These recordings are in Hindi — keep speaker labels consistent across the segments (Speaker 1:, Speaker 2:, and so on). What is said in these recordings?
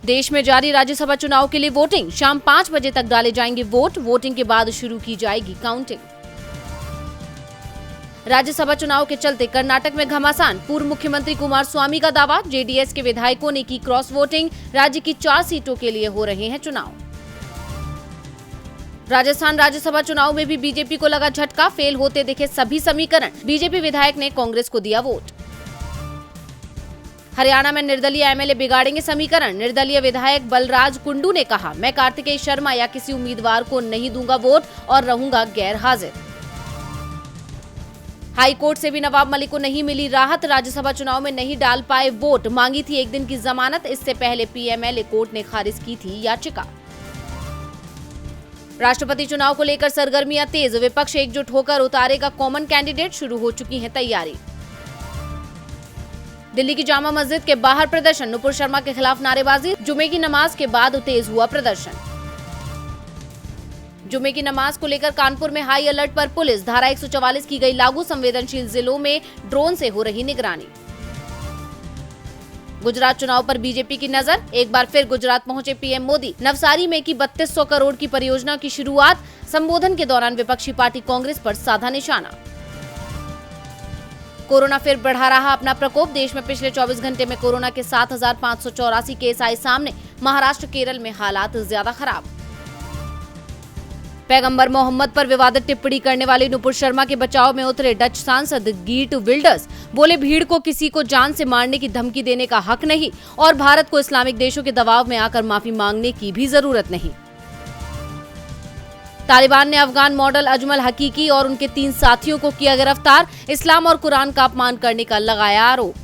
Speaker 1: देश में जारी राज्यसभा चुनाव के लिए वोटिंग। शाम 5 बजे तक डाले जाएंगे वोट। वोटिंग के बाद शुरू की जाएगी काउंटिंग। राज्यसभा चुनाव के चलते कर्नाटक में घमासान। पूर्व मुख्यमंत्री कुमारस्वामी का दावा, जेडीएस के विधायकों ने की क्रॉस वोटिंग। राज्य की 4 सीटों के लिए हो रहे हैं चुनाव। राजस्थान राज्यसभा चुनाव में भी बीजेपी को लगा झटका। फेल होते दिखे सभी समीकरण। बीजेपी विधायक ने कांग्रेस को दिया वोट। हरियाणा में निर्दलीय एमएलए बिगाड़ेंगे समीकरण। निर्दलीय विधायक बलराज कुंडू ने कहा, मैं कार्तिकेय शर्मा या किसी उम्मीदवार को नहीं दूंगा वोट और रहूंगा गैर हाजिर। हाई कोर्ट से भी नवाब मलिक को नहीं मिली राहत। राज्यसभा चुनाव में नहीं डाल पाए वोट। मांगी थी 1 दिन की जमानत। इससे पहले पीएमएलए कोर्ट ने खारिज की थी याचिका। राष्ट्रपति चुनाव को लेकर सरगर्मियां तेज। विपक्ष एकजुट होकर उतारेगा कॉमन कैंडिडेट। शुरू हो चुकी है तैयारी। दिल्ली की जामा मस्जिद के बाहर प्रदर्शन। नुपुर शर्मा के खिलाफ नारेबाजी। जुमे की नमाज के बाद तेज हुआ प्रदर्शन। जुमे की नमाज को लेकर कानपुर में हाई अलर्ट पर पुलिस। धारा 144 की गई लागू। संवेदनशील जिलों में ड्रोन से हो रही निगरानी। गुजरात चुनाव पर बीजेपी की नजर। एक बार फिर गुजरात पहुंचे पीएम मोदी। नवसारी में की 3200 करोड़ की परियोजना की शुरुआत। संबोधन के दौरान विपक्षी पार्टी कांग्रेस पर साधा निशाना। कोरोना फिर बढ़ा रहा अपना प्रकोप। देश में पिछले 24 घंटे में कोरोना के 7584 केस आए सामने। महाराष्ट्र केरल में हालात ज्यादा खराब। पैगंबर मोहम्मद पर विवादित टिप्पणी करने वाले नुपुर शर्मा के बचाव में उतरे डच सांसद गीट विल्डर्स। बोले, भीड़ को किसी को जान से मारने की धमकी देने का हक नहीं और भारत को इस्लामिक देशों के दबाव में आकर माफी मांगने की भी जरूरत नहीं। तालिबान ने अफगान मॉडल अजमल हकीकी और उनके 3 साथियों को किया गिरफ्तार। इस्लाम और कुरान का अपमान करने का लगाया आरोप।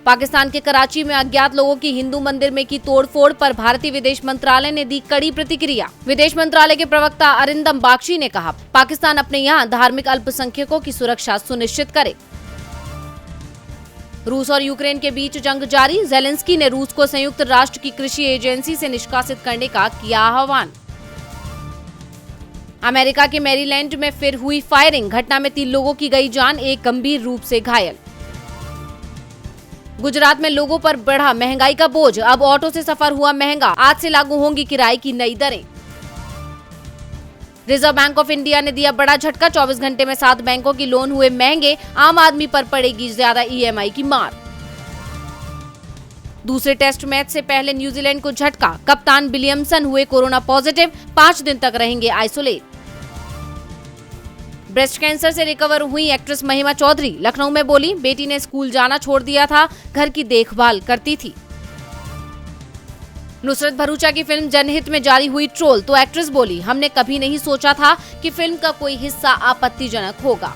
Speaker 1: पाकिस्तान के कराची में अज्ञात लोगों की हिंदू मंदिर में की तोड़फोड़ पर भारतीय विदेश मंत्रालय ने दी कड़ी प्रतिक्रिया। विदेश मंत्रालय के प्रवक्ता अरिंदम बागची ने कहा, पाकिस्तान अपने यहाँ धार्मिक अल्पसंख्यकों की सुरक्षा सुनिश्चित करे। रूस और यूक्रेन के बीच जंग जारी। जेलेंस्की ने रूस को संयुक्त राष्ट्र की कृषि एजेंसी से निष्कासित करने का किया आह्वान। अमेरिका के मैरीलैंड में फिर हुई फायरिंग। घटना में 3 लोगों की गई जान, एक गंभीर रूप से घायल। गुजरात में लोगों पर बढ़ा महंगाई का बोझ। अब ऑटो से सफर हुआ महंगा। आज से लागू होंगी किराए की नई दरें। रिजर्व बैंक ऑफ इंडिया ने दिया बड़ा झटका। 24 घंटे में 7 बैंकों की लोन हुए महंगे। आम आदमी पर पड़ेगी ज्यादा ईएमआई की मार। दूसरे टेस्ट मैच से पहले न्यूजीलैंड को झटका। कप्तान विलियमसन हुए कोरोना पॉजिटिव। 5 दिन तक रहेंगे आइसोलेट। ब्रेस्ट कैंसर से रिकवर हुई एक्ट्रेस महिमा चौधरी। लखनऊ में बोली, बेटी ने स्कूल जाना छोड़ दिया था, घर की देखभाल करती थी। नुसरत भरूचा की फिल्म जनहित में जारी हुई ट्रोल तो एक्ट्रेस बोली, हमने कभी नहीं सोचा था कि फिल्म का कोई हिस्सा आपत्तिजनक होगा।